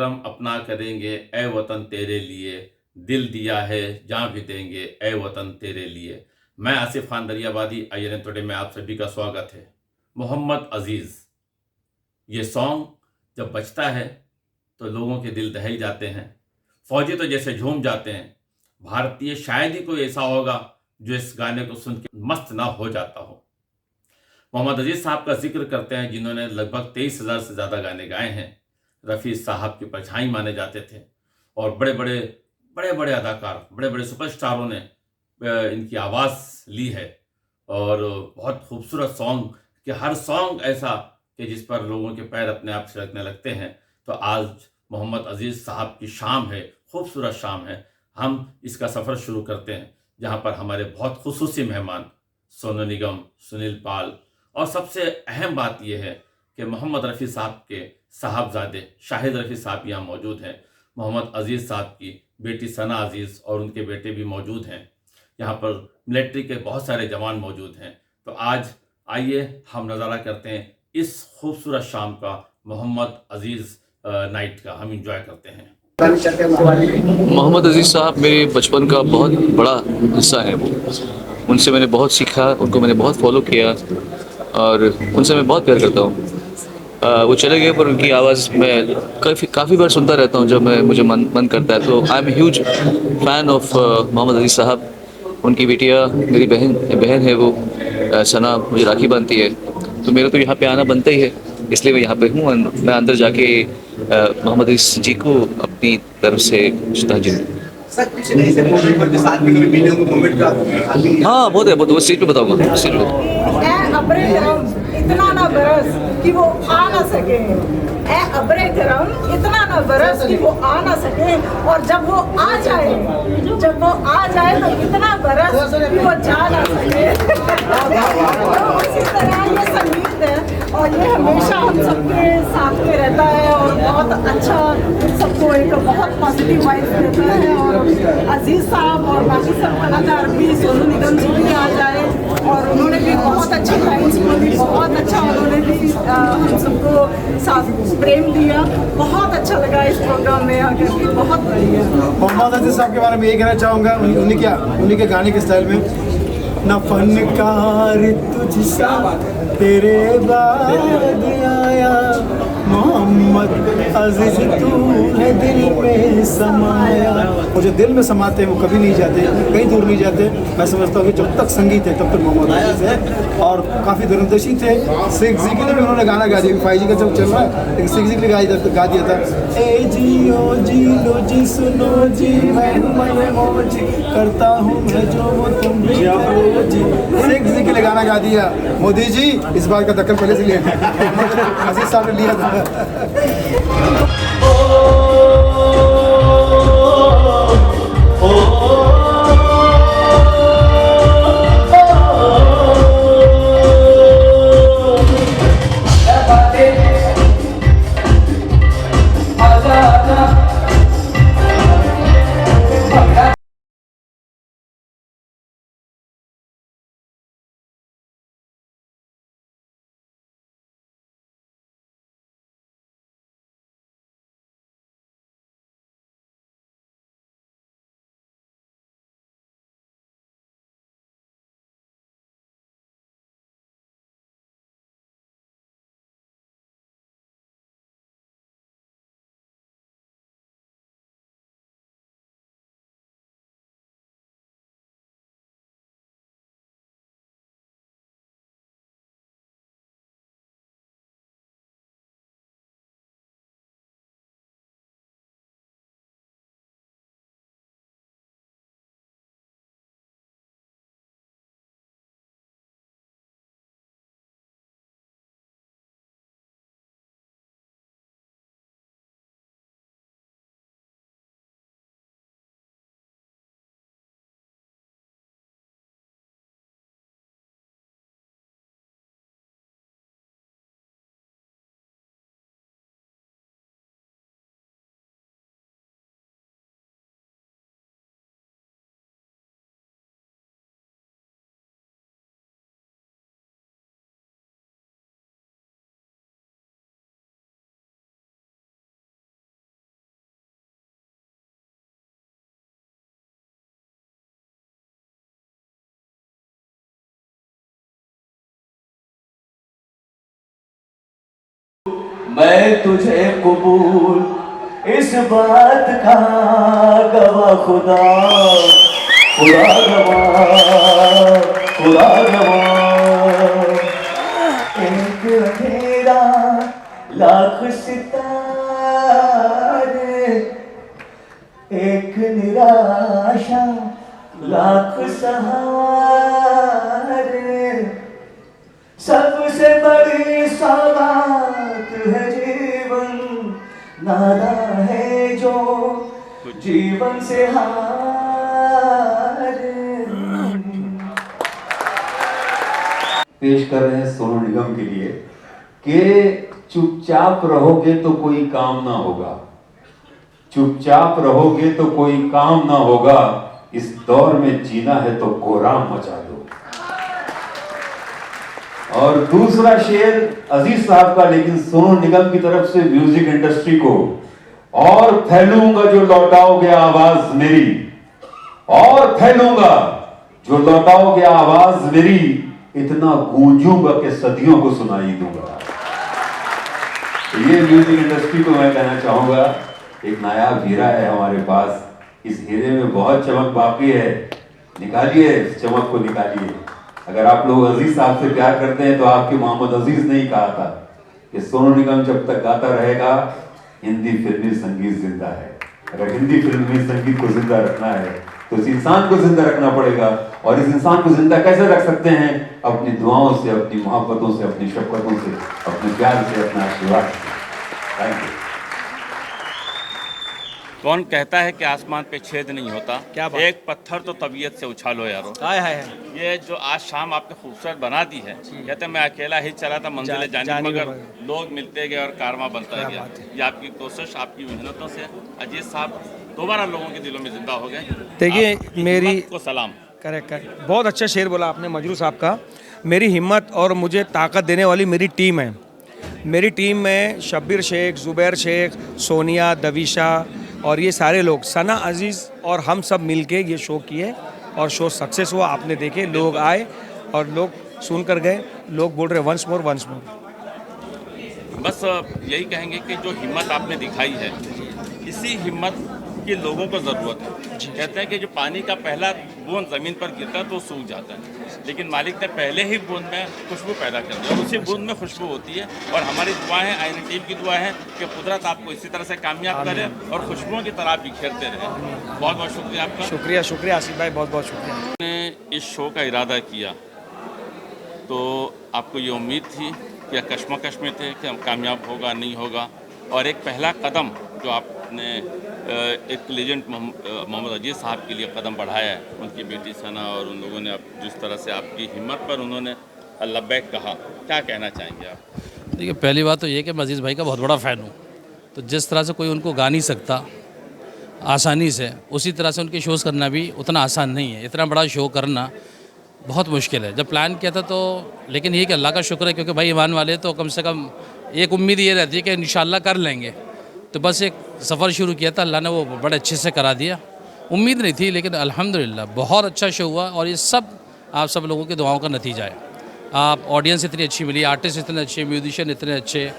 करम अपना करेंगे ए वतन तेरे लिए, दिल दिया है जान भी देंगे ए वतन तेरे लिए। मैं आसिफ खान दरियाबादी आईएनएन टुडे में आप सभी का स्वागत है। मोहम्मद अजीज, ये सॉन्ग जब बजता है तो लोगों के दिल दहल जाते हैं, फौजी तो जैसे झूम जाते हैं। भारतीय शायद ही कोई ऐसा होगा जो इस गाने को सुन के मस्त ना हो जाता हो। मोहम्मद अजीज साहब का जिक्र करते हैं जिन्होंने लगभग 23,000 से ज़्यादा गाने गाए हैं। रफ़ी साहब की परछाई माने जाते थे और बड़े बड़े अदाकार, बड़े बड़े सुपरस्टारों ने इनकी आवाज़ ली है। और बहुत खूबसूरत सॉन्ग कि हर सॉन्ग ऐसा कि जिस पर लोगों के पैर अपने आप थिरकने लगते हैं। तो आज मोहम्मद अजीज़ साहब की शाम है, खूबसूरत शाम है। हम इसका सफ़र शुरू करते हैं जहाँ पर हमारे बहुत खुसूसी मेहमान सोनू निगम, सुनील पाल और सबसे अहम बात यह है कि मोहम्मद रफ़ी साहब के साहबजादे शाहिद रफ़ी साहब यहाँ मौजूद हैं। मोहम्मद अजीज़ साहब की बेटी सना अजीज़ और उनके बेटे भी मौजूद हैं। यहाँ पर मिलिट्री के बहुत सारे जवान मौजूद हैं। तो आज आइए हम नज़ारा करते हैं इस खूबसूरत शाम का, मोहम्मद अजीज़ नाइट का हम इंजॉय करते हैं। मोहम्मद अजीज़ साहब मेरे बचपन का बहुत बड़ा हिस्सा है। वो उनसे मैंने बहुत सीखा, उनको मैंने बहुत फॉलो किया और उनसे मैं बहुत प्यार करता हूँ। वो चले गए पर उनकी आवाज़ मैं काफ़ी बार सुनता रहता हूँ जब मुझे मन करता है। तो I am huge fan of Mohammed Aziz साहब। उनकी बिटिया मेरी बहन है, वो सना मुझे राखी बांधती है। तो मेरा तो यहाँ पे आना बनता ही है, इसलिए मैं यहाँ पे हूँ। मैं अंदर जाके मोहम्मद अजीज़ जी को अपनी तरफ से श्रद्धांजलि दूँ। हाँ बहुत है, बहुत। वो स्टेज पे बताऊंगा, स्टेज पे बताऊंगा। इतना ना बरस कि वो आ ना सके, ए अबरे करम इतना ना बरस कि वो आ ना सके। और जब वो आ जाए तो इतना बरस कि वो जा ना सके। तो उसी तरह ये संगीत है और ये हमेशा हम सबके साथ में रहता है और बहुत अच्छा सबको एक बहुत पॉजिटिव वाइब देता है। और अजीज साहब और बाकी सब कलाकार भी, सोनू निगम जी भी आ जाए और उन्होंने भी बहुत अच्छी लाइन्स बोली, बहुत अच्छा उन्होंने भी हम सबको साथ प्रेम दिया। बहुत अच्छा लगा इस प्रोग्राम में आकर के, बहुत बढ़िया। मोहम्मद अजीज साहब के बारे में यही कहना चाहूँगा, उन्हीं के गाने के स्टाइल में, न फनकार तुझसा तेरे बाद आया, मोहम्मद अजीज तू है दिल में समाया। वो जो दिल में समाते हैं वो कभी नहीं जाते, कहीं दूर नहीं जाते। मैं समझता हूँ कि जब तक संगीत है तब तक मोहम्मद अजीज है। और काफ़ी दूरदर्शी थे। सिख जी के लिए भी उन्होंने गाना गा दिया, 5G का जब चल रहा है लेकिन सिख जी के लिए गा दिया था, ए जी ओ जी लो जी सुनो जी मैं मौजी करता हूँ मैं जो वो तुम भी करो जी। सिख जी के लिए गाना गा दिया। मोदी जी इस बात का दखल पहले से लिया अजीज साहब ने लिया था। मैं तुझे कबूल इस बात का गवाह खुदा, खुदा गवाह, खुदा गवाह। एक अंधेरा लाख सितारे, एक निराशा लाख सहारे, सबसे बड़ी सौगात है जीवन, नादा है जो जीवन से हारे। पेश कर रहे हैं सोनू निगम के लिए कि चुपचाप रहोगे तो कोई काम ना होगा, चुपचाप रहोगे तो कोई काम ना होगा, इस दौर में जीना है तो कोहराम मचा दो। और दूसरा शेर अजीज साहब का, लेकिन सोनू निगम की तरफ से म्यूजिक इंडस्ट्री को, और फैलूंगा जो लौटाओगे आवाज मेरी, और फैलूंगा जो लौटाओगे आवाज मेरी, इतना गूंजूंगा कि सदियों को सुनाई दूंगा। तो ये म्यूजिक इंडस्ट्री को मैं कहना चाहूंगा, एक नायाब हीरा है हमारे पास, इस हीरे में बहुत चमक बाकी है, निकालिए इस चमक को, निकालिए। अगर आप लोग अजीज साहब से प्यार करते हैं तो आपके मोहम्मद अजीज ने ही कहा था कि सोनू निगम जब तक गाता रहेगा हिंदी फिल्मी संगीत जिंदा है। अगर हिंदी फिल्मी संगीत को जिंदा रखना है तो इस इंसान को जिंदा रखना पड़ेगा, और इस इंसान को जिंदा कैसे रख सकते हैं? अपनी दुआओं से, अपनी मोहब्बतों से, अपनी शफकतों से, अपने प्यार से, अपना आशीर्वाद से। Thank you. कौन कहता है कि आसमान पे छेद नहीं होता? क्या बात? एक पत्थर तो तबीयत से उछालो यारो। हाय हाय। ये जो आज शाम आपने खूबसूरत बना दी है, कहते मैं अकेला ही चला था मंजिल जाने, मगर लोग मिलते गए और कारवां बनता गया। ये आपकी कोशिश, आपकी मेहनतों से अजीज साहब दोबारा लोगों के दिलों में जिंदा हो गए। देखिए आपकी मेरी हिम्मत को सलाम। करेक्ट, बहुत अच्छा शेर बोला आपने मजरू साहब का। मेरी हिम्मत और मुझे ताकत देने वाली मेरी टीम है। मेरी टीम में शब्बीर शेख, ज़ुबैर शेख, सोनिया, दवीशा और ये सारे लोग, सना अजीज़ और हम सब मिलके ये शो किए और शो सक्सेस हुआ। आपने देखे, लोग आए और लोग सुन कर गए, लोग बोल रहे वंस मोर वंस मोर। बस यही कहेंगे कि जो हिम्मत आपने दिखाई है, इसी हिम्मत की लोगों को ज़रूरत है। कहते हैं कि जो पानी का पहला बूंद ज़मीन पर गिरता है तो सूख जाता है, लेकिन मालिक ने पहले ही बूंद में खुशबू पैदा कर दी और उसी बूंद में खुशबू होती है। और हमारी दुआएं हैं, आईएनए टीम की दुआ है कि कुदरत आपको इसी तरह से कामयाब करे और खुशबुओं की तरह बिखेरते रहे। बहुत बहुत शुक्रिया आपका। शुक्रिया, शुक्रिया आसिफ भाई, बहुत बहुत शुक्रिया। आपने इस शो का इरादा किया तो आपको ये उम्मीद थी कि कश्मकश में थे कि हम कामयाब होगा नहीं होगा, और एक पहला कदम जो आपने एक लेजेंड मोहम्मद अजीज़ साहब के लिए कदम बढ़ाया है, उनकी बेटी सना और उन लोगों ने जिस तरह से आपकी हिम्मत पर उन्होंने लब्बैक कहा, क्या कहना चाहेंगे आप? देखिए, पहली बात तो ये कि मैं अजीज़ भाई का बहुत बड़ा फ़ैन हूँ, तो जिस तरह से कोई उनको गा नहीं सकता आसानी से, उसी तरह से उनके शोज़ करना भी उतना आसान नहीं है। इतना बड़ा शो करना बहुत मुश्किल है। जब प्लान किया था तो, लेकिन ये कि अल्लाह का शुक्र है, क्योंकि भाई ईमान वाले तो कम से कम एक उम्मीद ये रहती है कि इंशाल्लाह कर लेंगे। तो बस एक सफ़र शुरू किया था, अल्लाह ने वो बड़े अच्छे से करा दिया। उम्मीद नहीं थी, लेकिन अल्हम्दुलिल्लाह बहुत अच्छा शो हुआ, और ये सब आप सब लोगों की दुआओं का नतीजा है। आप ऑडियंस इतनी अच्छी मिली, आर्टिस्ट इतने अच्छे, म्यूजिशियन इतने अच्छे,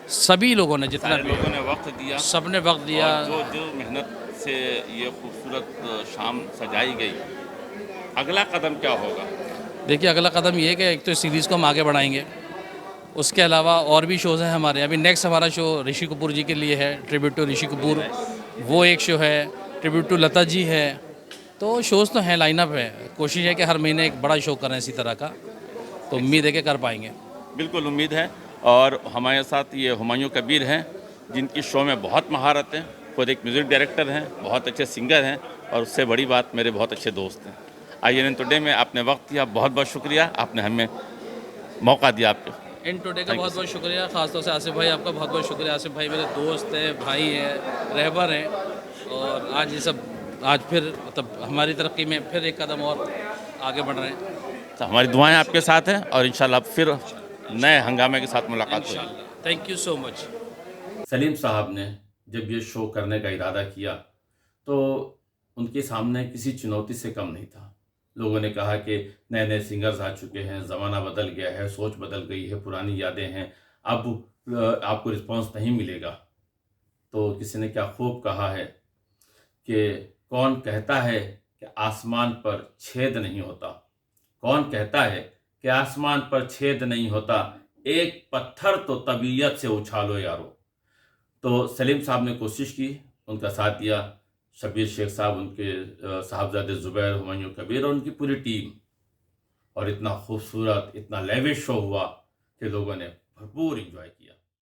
सभी लोगों ने जितना लोगों ने वक्त दिया, सब ने वक्त दिया। जो मेहनत से ये खूबसूरत शाम सजाई गई, अगला कदम क्या होगा? देखिए, अगला कदम ये है कि एक तो इस सीरीज़ को हम आगे बढ़ाएंगे, उसके अलावा और भी शोज़ हैं हमारे। अभी नेक्स्ट हमारा शो ऋषि कपूर जी के लिए है, ट्रिब्यूट टू ऋषि कपूर, वो एक शो है। ट्रिब्यूट टू लता जी है। तो शोज़ तो हैं, लाइनअप है। कोशिश है कि हर महीने एक बड़ा शो करें इसी तरह का, तो उम्मीद है कि कर पाएंगे। बिल्कुल उम्मीद है। और हमारे साथ ये हुमायूं कबीर हैं, जिनकी शो में बहुत महारत है, खुद एक म्यूज़िक डायरेक्टर हैं, बहुत अच्छे सिंगर हैं, और उससे बड़ी बात मेरे बहुत अच्छे दोस्त हैं। INN टुडे में आपने वक्त दिया, बहुत बहुत शुक्रिया, आपने हमें मौका दिया। आपके इन टुडे का बहुत बहुत शुक्रिया, ख़ासतौर से आसिफ भाई, आपका बहुत बहुत शुक्रिया। आसिफ भाई मेरे दोस्त हैं, भाई हैं, रहबर हैं, और आज ये सब आज फिर मतलब हमारी तरक्की में फिर एक कदम और आगे बढ़ रहे हैं। तो हमारी दुआएं आपके साथ हैं, और इंशाल्लाह फिर नए हंगामे के साथ मुलाकात होगी। Thank you so much. Salim साहब ने जब ये शो करने का इरादा किया तो उनके सामने किसी चुनौती से कम नहीं था। लोगों ने कहा कि नए नए सिंगर्स आ चुके हैं, ज़माना बदल गया है, सोच बदल गई है, पुरानी यादें हैं, अब आपको रिस्पांस नहीं मिलेगा। तो किसी ने क्या खूब कहा है कि कौन कहता है कि आसमान पर छेद नहीं होता, कौन कहता है कि आसमान पर छेद नहीं होता, एक पत्थर तो तबीयत से उछालो यारो। तो सलीम साहब ने कोशिश की, उनका साथ दिया शब्बीर शेख साहब, उनके साहबजादे ज़ुबैर, हुमायूं कबीर और उनकी पूरी टीम, और इतना खूबसूरत, इतना लेविश शो हुआ कि लोगों ने भरपूर एंजॉय किया।